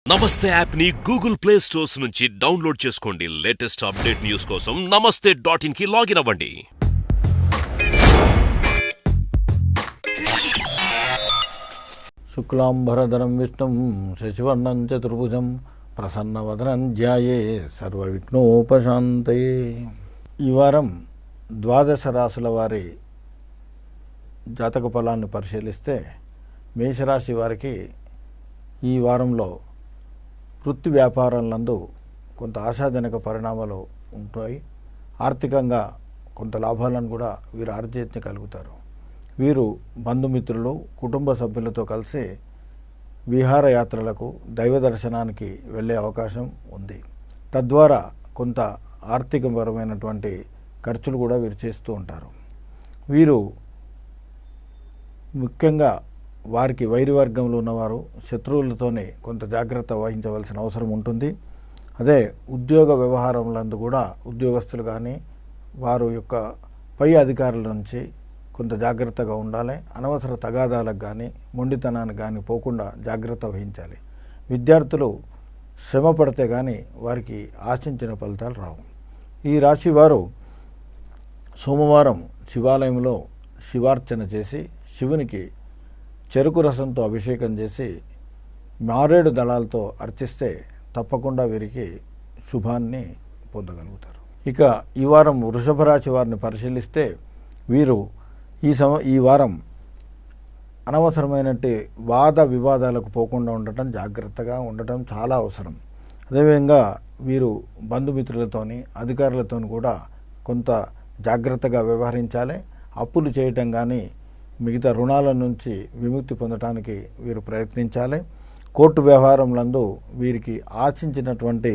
నమస్తే యాప్ ని Google play stores నుంచి డౌన్లోడ్ చేసుకోండి. లేటెస్ట్ అప్డేట్ న్యూస్ కోసం namaste.in కి లాగిన్ అవ్వండి. శుక్లాంబరధరం విష్ణుం శశివర్ణం చతుర్భుజం ప్రసన్నవదనం ధ్యాయే సర్వవిఘ్నోపశాంతయే. ఈ వారం ద్వాదశ రాశుల వారి జాతక ఫలాన్ని పరిశీలిస్తే మేషరాశి వారికి ఈ వారంలో వృత్తి వ్యాపారాలందు కొంత ఆశాజనక పరిణామాలు ఉంటాయి. ఆర్థికంగా కొంత లాభాలను కూడా వీరు ఆర్జించగలుగుతారు. వీరు బంధుమిత్రులు కుటుంబ సభ్యులతో కలిసి విహారయాత్రలకు దైవ దర్శనానికి వెళ్ళే అవకాశం ఉంది. తద్వారా కొంత ఆర్థికపరమైనటువంటి ఖర్చులు కూడా వీరు చేస్తూ ఉంటారు. వీరు ముఖ్యంగా వారికి వైరి వర్గంలో ఉన్నవారు శత్రువులతోనే కొంత జాగ్రత్త వహించవలసిన అవసరం ఉంటుంది. అదే ఉద్యోగ వ్యవహారములందు కూడా ఉద్యోగస్తులు కానీ వారు యొక్క పై అధికారుల నుంచి కొంత జాగ్రత్తగా ఉండాలి. అనవసర తగాదాలకు కానీ మొండితనానికి కానీ పోకుండా జాగ్రత్త వహించాలి. విద్యార్థులు శ్రమ పడితే కానీ వారికి ఆశించిన ఫలితాలు రావు. ఈ రాశి వారు సోమవారం శివాలయంలో శివార్చన చేసి శివునికి చెరుకు రసంతో అభిషేకం చేసి మారేడు దళాలతో అర్చిస్తే తప్పకుండా వీరికి శుభాన్ని పొందగలుగుతారు. ఇక ఈ వారం వృషభ రాశి వారిని పరిశీలిస్తే వీరు ఈ వారం అనవసరమైనటువంటి వాద వివాదాలకు పోకుండా ఉండటం జాగ్రత్తగా ఉండటం చాలా అవసరం. అదేవిధంగా వీరు బంధుమిత్రులతోని అధికారులతో కూడా కొంత జాగ్రత్తగా వ్యవహరించాలి. అప్పులు చేయటం కానీ మిగతా రుణాల నుంచి విముక్తి పొందడానికి వీరు ప్రయత్నించాలి. కోర్టు వ్యవహారములందు వీరికి ఆశించినటువంటి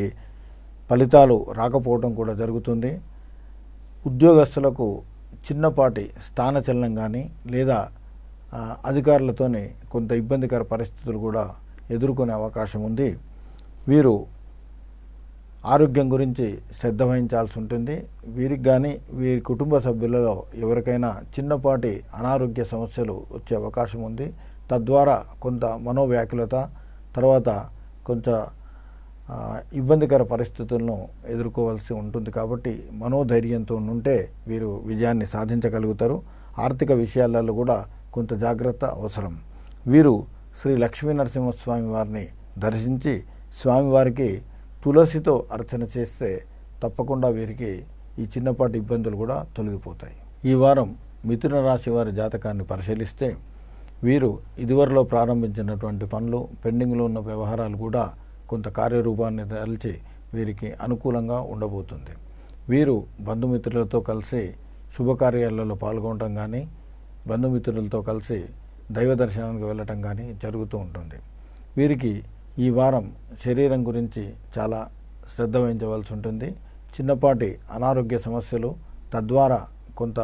ఫలితాలు రాకపోవడం కూడా జరుగుతుంది. ఉద్యోగస్తులకు చిన్నపాటి స్థానచలనం కానీ లేదా అధికారులతోనే కొంత ఇబ్బందికర పరిస్థితులు కూడా ఎదుర్కొనే అవకాశం ఉంది. వీరు ఆరోగ్యం గురించి శ్రద్ధ వహించాల్సి ఉంటుంది. వీరికి కానీ వీరి కుటుంబ సభ్యులలో ఎవరికైనా చిన్నపాటి అనారోగ్య సమస్యలు వచ్చే అవకాశం ఉంది. తద్వారా కొంత మనోవ్యాకులత తర్వాత కొంచెం ఇబ్బందికర పరిస్థితులను ఎదుర్కోవాల్సి ఉంటుంది. కాబట్టి మనోధైర్యంతో ఉంటే వీరు విజయాన్ని సాధించగలుగుతారు. ఆర్థిక విషయాలలో కూడా కొంత జాగ్రత్త అవసరం. వీరు శ్రీ లక్ష్మీ నరసింహస్వామి వారిని దర్శించి స్వామివారికి తులసితో అర్చన చేస్తే తప్పకుండా వీరికి ఈ చిన్నపాటి ఇబ్బందులు కూడా తొలగిపోతాయి. ఈ వారం మిథున రాశి వారి జాతకాన్ని పరిశీలిస్తే వీరు ఇదివరలో ప్రారంభించినటువంటి పనులు పెండింగ్లో ఉన్న వ్యవహారాలు కూడా కొంత కార్యరూపాన్ని దాల్చి వీరికి అనుకూలంగా ఉండబోతుంది. వీరు బంధుమిత్రులతో కలిసి శుభకార్యాలలో పాల్గొనడం కానీ బంధుమిత్రులతో కలిసి దైవ దర్శనానికి వెళ్ళటం కానీ జరుగుతూ ఉంటుంది. వీరికి ఈ వారం శరీరం గురించి చాలా శ్రద్ధ వహించవలసి ఉంటుంది. చిన్నపాటి అనారోగ్య సమస్యలు తద్వారా కొంత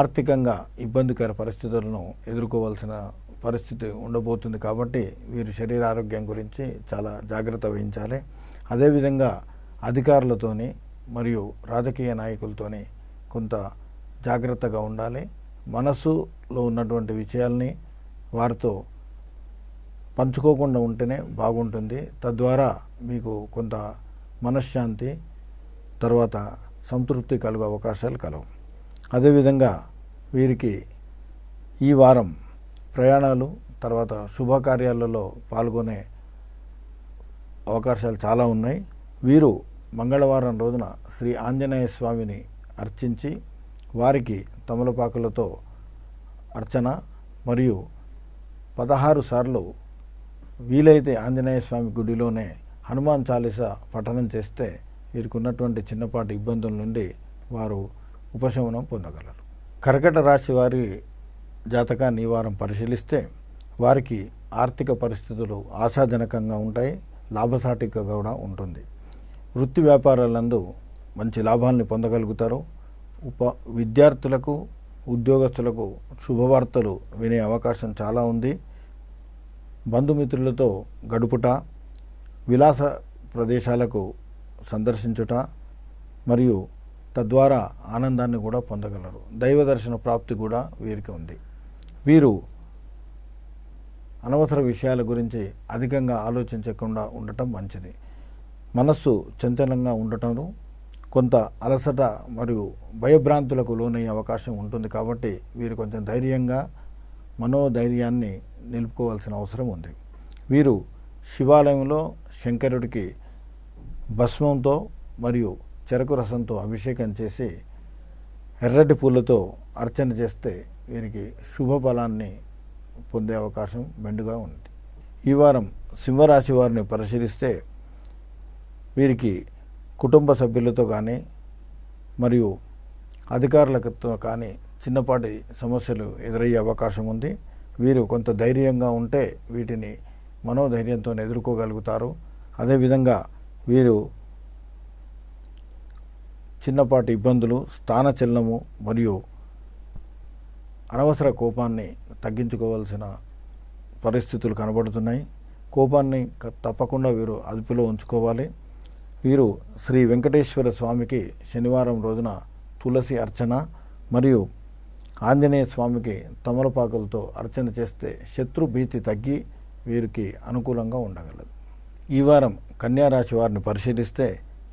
ఆర్థికంగా ఇబ్బందికర పరిస్థితులను ఎదుర్కోవాల్సిన పరిస్థితి ఉండబోతుంది. కాబట్టి వీరు శరీర ఆరోగ్యం గురించి చాలా జాగ్రత్త వహించాలి. అదేవిధంగా అధికారులతోని మరియు రాజకీయ నాయకులతోని కొంత జాగ్రత్తగా ఉండాలి. మనసులో ఉన్నటువంటి విషయాల్ని వారితో పంచుకోకుండా ఉంటేనే బాగుంటుంది. తద్వారా మీకు కొంత మనశ్శాంతి తర్వాత సంతృప్తి కలుగు అవకాశాలు కలవు. అదేవిధంగా వీరికి ఈ వారం ప్రయాణాలు తర్వాత శుభకార్యాలలో పాల్గొనే అవకాశాలు చాలా ఉన్నాయి. వీరు మంగళవారం రోజున శ్రీ ఆంజనేయ స్వామిని అర్చించి వారికి తమలపాకులతో అర్చన మరియు 16 సార్లు వీలైతే ఆంజనేయ స్వామి గుడిలోనే హనుమాన్ చాలీసా పఠనం చేస్తే వీరికి ఉన్నటువంటి చిన్నపాటి ఇబ్బందుల నుండి వారు ఉపశమనం పొందగలరు. కర్కట రాశి వారి జాతకాన్ని ఈ వారం పరిశీలిస్తే వారికి ఆర్థిక పరిస్థితులు ఆశాజనకంగా ఉంటాయి. లాభసాటిగా కూడా ఉంటుంది. వృత్తి వ్యాపారాలందు మంచి లాభాలను పొందగలుగుతారు. విద్యార్థులకు ఉద్యోగస్తులకు శుభవార్తలు వినే అవకాశం చాలా ఉంది. బంధుమిత్రులతో గడుపుట, విలాస ప్రదేశాలకు సందర్శించుట మరియు తద్వారా ఆనందాన్ని కూడా పొందగలరు. దైవ దర్శన ప్రాప్తి కూడా వీరికి ఉంది. వీరు అనవసర విషయాల గురించి అధికంగా ఆలోచించకుండా ఉండటం మంచిది. మనస్సు చంచలంగా ఉండటం, కొంత అలసట మరియు భయభ్రాంతులకు లోనయ్యే అవకాశం ఉంటుంది. కాబట్టి వీరు కొంచెం ధైర్యంగా మనోధైర్యాన్ని నిలుపుకోవాల్సిన అవసరం ఉంది. వీరు శివాలయంలో శంకరుడికి భస్మంతో మరియు చెరకు రసంతో అభిషేకం చేసి ఎర్రటి పూలతో అర్చన చేస్తే వీరికి శుభ ఫలాన్ని పొందే అవకాశం మెండుగా ఉంది. ఈ వారం సింహరాశి వారిని పరిశీలిస్తే వీరికి కుటుంబ సభ్యులతో కానీ మరియు అధికారులతో కానీ చిన్నపాటి సమస్యలు ఎదురయ్యే అవకాశం ఉంది. వీరు కొంత ధైర్యంగా ఉంటే వీటిని మనోధైర్యంతో ఎదుర్కోగలుగుతారు. అదేవిధంగా వీరు చిన్నపాటి ఇబ్బందులు, స్థానచలనము మరియు అనవసర కోపాన్ని తగ్గించుకోవాల్సిన పరిస్థితులు కనబడుతున్నాయి. కోపాన్ని తప్పకుండా వీరు అదుపులో ఉంచుకోవాలి. వీరు శ్రీ వెంకటేశ్వర స్వామికి శనివారం రోజున తులసి అర్చన మరియు ఆంజనేయ స్వామికి తమలపాకులతో అర్చన చేస్తే శత్రు భీతి తగ్గి వీరికి అనుకూలంగా ఉండగలదు. ఈ వారం కన్యారాశి వారిని పరిశీలిస్తే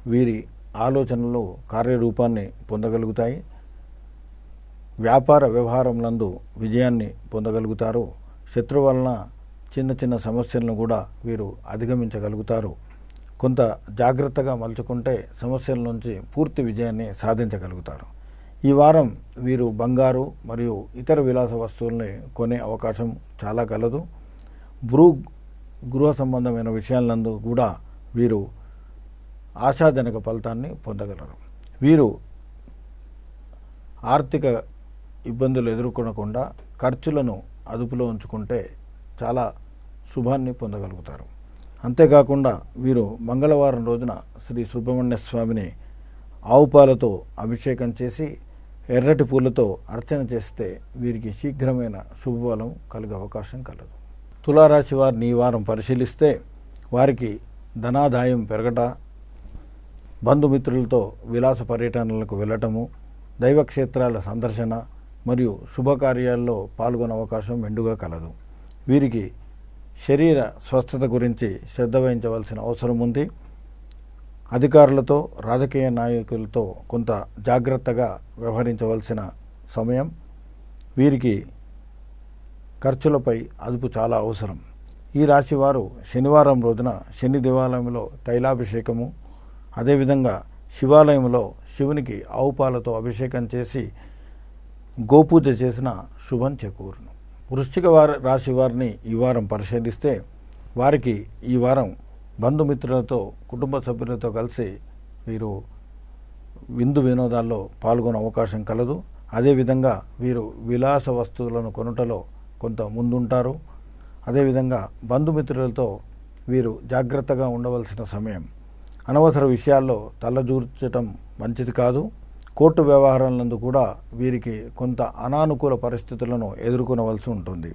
వీరి ఆలోచనలు కార్యరూపాన్ని పొందగలుగుతాయి. వ్యాపార వ్యవహారంలందు విజయాన్ని పొందగలుగుతారు. శత్రు వలన చిన్న చిన్న సమస్యలను కూడా వీరు అధిగమించగలుగుతారు. కొంత జాగ్రత్తగా మలుచుకుంటే సమస్యల నుంచి పూర్తి విజయాన్ని సాధించగలుగుతారు. ఈ వారం వీరు బంగారు మరియు ఇతర విలాస వస్తువుల్ని కొనే అవకాశం చాలా కలదు. గృహ సంబంధమైన విషయాలందు కూడా వీరు ఆశాజనక ఫలితాన్ని పొందగలరు. వీరు ఆర్థిక ఇబ్బందులు ఎదుర్కొనకుండా ఖర్చులను అదుపులో ఉంచుకుంటే చాలా శుభాన్ని పొందగలుగుతారు. అంతేకాకుండా వీరు మంగళవారం రోజున శ్రీ సుబ్రహ్మణ్య స్వామిని ఆవు పాలతో అభిషేకం చేసి ఎర్రటి పూలతో అర్చన చేస్తే వీరికి శీఘ్రమైన శుభఫలం కలిగే అవకాశం కలదు. తులారాశి వారిని ఈ వారం పరిశీలిస్తే వారికి ధనాదాయం పెరగట, బంధుమిత్రులతో విలాస పర్యటనలకు వెళ్ళటము, దైవక్షేత్రాల సందర్శన మరియు శుభకార్యాల్లో పాల్గొనే అవకాశం మెండుగా కలదు. వీరికి శరీర స్వస్థత గురించి శ్రద్ధ వహించవలసిన అవసరం ఉంది. అధికారులతో, రాజకీయ నాయకులతో కొంత జాగ్రత్తగా వ్యవహరించవలసిన సమయం. వీరికి ఖర్చులపై అదుపు చాలా అవసరం. ఈ రాశి వారు శనివారం రోజున శని దేవాలయంలో తైలాభిషేకము, అదేవిధంగా శివాలయంలో శివునికి ఆవు పాలతో అభిషేకం చేసి గోపూజ చేసిన శుభం చేకూరును. వృశ్చిక రాశి వారిని ఈ వారం పరిశీలిస్తే వారికి ఈ వారం బంధుమిత్రులతో, కుటుంబ సభ్యులతో కలిసి వీరు విందు వినోదాల్లో పాల్గొనే అవకాశం కలదు. అదేవిధంగా వీరు విలాస వస్తువులను కొనుటలో కొంత ముందుంటారు. అదేవిధంగా బంధుమిత్రులతో వీరు జాగ్రత్తగా ఉండవలసిన సమయం. అనవసర విషయాల్లో తలదూర్చడం మంచిది కాదు. కోర్టు వ్యవహారాలందు కూడా వీరికి కొంత అనానుకూల పరిస్థితులను ఎదుర్కొనవలసి ఉంటుంది.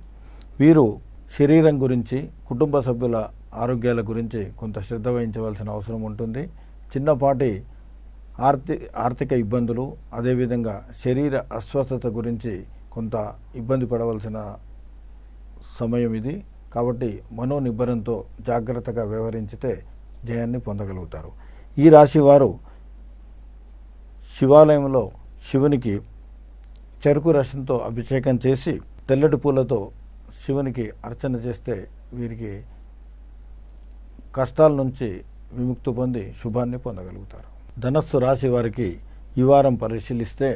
వీరు శరీరం గురించి, కుటుంబ సభ్యుల ఆరోగ్యాల గురించి కొంత శ్రద్ధ వహించవలసిన అవసరం ఉంటుంది. చిన్నపాటి ఆర్థిక ఇబ్బందులు, అదేవిధంగా శరీర అస్వస్థత గురించి కొంత ఇబ్బంది పడవలసిన సమయం ఇది. కాబట్టి మనోనిబ్బరంతో జాగ్రత్తగా వ్యవహరించితే జయాన్ని పొందగలుగుతారు. ఈ రాశి వారు శివాలయంలో శివునికి చెరుకు రసంతో అభిషేకం చేసి తెల్లటి పూలతో శివునికి అర్చన చేస్తే వీరికి కష్టాల నుంచి విముక్తి పొంది శుభాన్ని పొందగలుగుతారు. ధనస్సు రాశి వారికి ఈ వారం పరిశీలిస్తే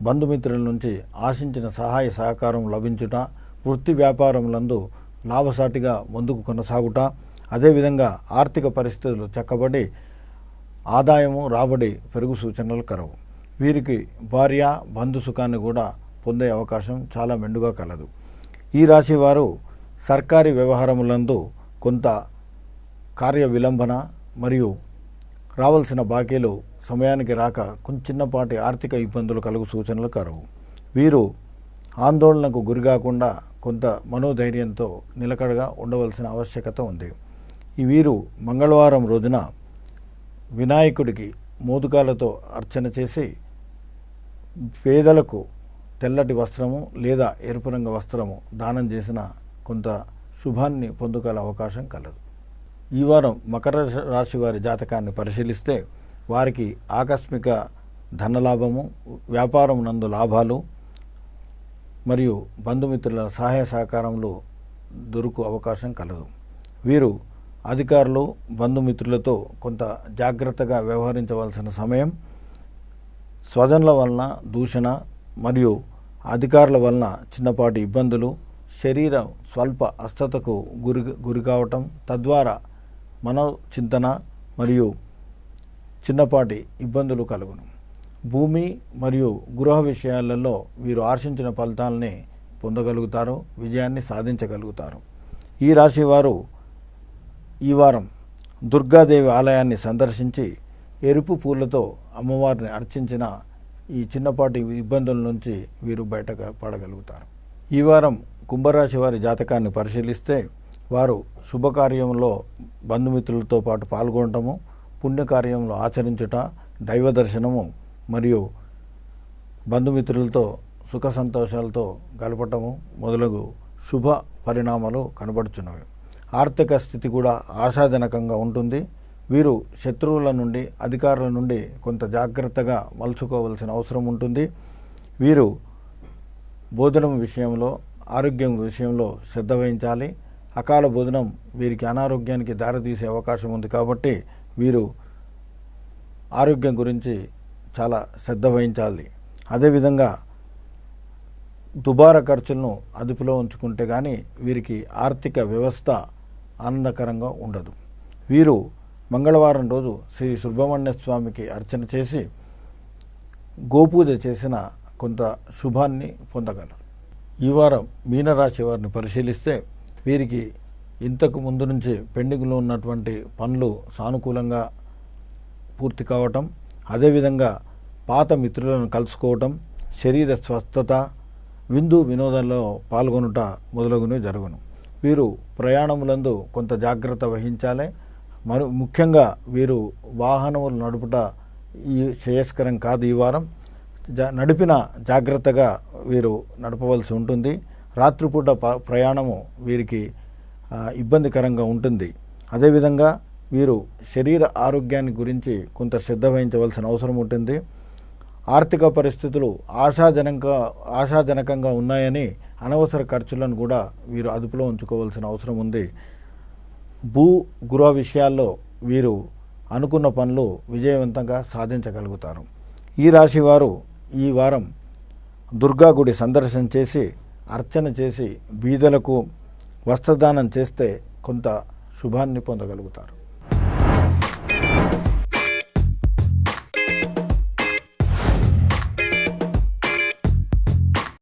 బంధుమిత్రుల నుంచి ఆశించిన సహాయ సహకారం లభించుట, వృత్తి వ్యాపారములందు లాభసాటిగా ముందుకు కొనసాగుట, అదేవిధంగా ఆర్థిక పరిస్థితులు చక్కబడి ఆదాయము, రాబడి పెరుగు సూచనలు కలవు. వీరికి భార్య, బంధు సుఖాన్ని కూడా పొందే అవకాశం చాలా మెండుగా కలదు. ఈ రాశి వారు సర్కారీ వ్యవహారములందు కొంత కార్య విలంబన మరియు రావాల్సిన బాకీలు సమయానికి రాక కొంచెం చిన్నపాటి ఆర్థిక ఇబ్బందులు కలుగు సూచనలు కలవు. వీరు ఆందోళనకు గురికాకుండా కొంత మనోధైర్యంతో నిలకడగా ఉండవలసిన ఆవశ్యకత ఉంది. ఈ వీరు మంగళవారం రోజున వినాయకుడికి మోదుకాలతో అర్చన చేసి పేదలకు తెల్లటి వస్త్రము లేదా ఎరుపు రంగు వస్త్రము దానం చేసిన కొంత శుభాన్ని పొందుగల అవకాశం కలదు. ఈ వారం మకర రాశి వారి జాతకాన్ని పరిశీలిస్తే వారికి ఆకస్మిక ధనలాభము, వ్యాపారం నందు లాభాలు మరియు బంధుమిత్రుల సహాయ సహకారములు దొరుకు అవకాశం కలదు. వీరు అధికారులు, బంధుమిత్రులతో కొంత జాగ్రత్తగా వ్యవహరించవలసిన సమయం. స్వజనుల వలన దూషణ మరియు అధికారుల వలన చిన్నపాటి ఇబ్బందులు, శరీరం స్వల్ప అస్వస్థతకు గురి కావటం, తద్వారా మనోచింతన మరియు చిన్నపాటి ఇబ్బందులు కలుగును. భూమి మరియు గృహ విషయాలలో వీరు ఆశించిన ఫలితాలని పొందగలుగుతారు, విజయాన్ని సాధించగలుగుతారు. ఈ రాశి వారు ఈ వారం దుర్గాదేవి ఆలయాన్ని సందర్శించి ఎరుపు పూలతో అమ్మవారిని అర్చించిన ఈ చిన్నపాటి ఇబ్బందుల నుంచి వీరు పడగలుగుతారు. ఈ వారం కుంభరాశి వారి జాతకాన్ని పరిశీలిస్తే వారు శుభకార్యంలో బంధుమిత్రులతో పాటు పాల్గొనటము, పుణ్యకార్యంలో ఆచరించుట, దైవ దర్శనము మరియు బంధుమిత్రులతో సుఖ సంతోషాలతో గడపటము మొదలగు శుభ పరిణామాలు కనబడుచున్నవి. ఆర్థిక స్థితి కూడా ఆశాజనకంగా ఉంటుంది. వీరు శత్రువుల నుండి, అధికారుల నుండి కొంత జాగ్రత్తగా మలుచుకోవాల్సిన అవసరం ఉంటుంది. వీరు భోజనం విషయంలో, ఆరోగ్యం విషయంలో శ్రద్ధ వహించాలి. అకాల భోజనం వీరికి అనారోగ్యానికి దారితీసే అవకాశం ఉంది కాబట్టి వీరు ఆరోగ్యం గురించి చాలా శ్రద్ధ వహించాలి. అదేవిధంగా దుబారా ఖర్చులను అదుపులో ఉంచుకుంటే కానీ వీరికి ఆర్థిక వ్యవస్థ ఆనందకరంగా ఉండదు. వీరు మంగళవారం రోజు శ్రీ సుబ్రహ్మణ్య స్వామికి అర్చన చేసి గోపూజ చేసిన కొంత శుభాన్ని పొందగలరు. ఈ వారం మీనరాశి వారిని పరిశీలిస్తే వీరికి ఇంతకు ముందు నుంచి పెండింగ్లో ఉన్నటువంటి పనులు సానుకూలంగా పూర్తి కావటం, అదేవిధంగా పాత మిత్రులను కలుసుకోవటం, శరీర స్వస్థత, విందు వినోదాల్లో పాల్గొనుట మొదలగునవి జరుగును. వీరు ప్రయాణములందు కొంత జాగ్రత్త వహించాలి. ముఖ్యంగా వీరు వాహనములు నడుపుట ఈ శ్రేయస్కరం కాదు. ఈ వారం నడిపిన జాగ్రత్తగా వీరు నడపవలసి ఉంటుంది. రాత్రిపూట ప్రయాణము వీరికి ఇబ్బందికరంగా ఉంటుంది. అదేవిధంగా వీరు శరీర ఆరోగ్యాన్ని గురించి కొంత శ్రద్ధ వహించవలసిన అవసరం ఉంటుంది. ఆర్థిక పరిస్థితులు ఆశాజనకంగా ఉన్నాయని అనవసర ఖర్చులను కూడా వీరు అదుపులో ఉంచుకోవాల్సిన అవసరం ఉంది. భూ గృహ విషయాల్లో వీరు అనుకున్న పనులు విజయవంతంగా సాధించగలుగుతారు. ఈ రాశి వారు ఈ వారం దుర్గా గుడి సందర్శన చేసి అర్చన చేసి బీదలకు వస్త్రదానం చేస్తే కొంత శుభాన్ని పొందగలుగుతారు.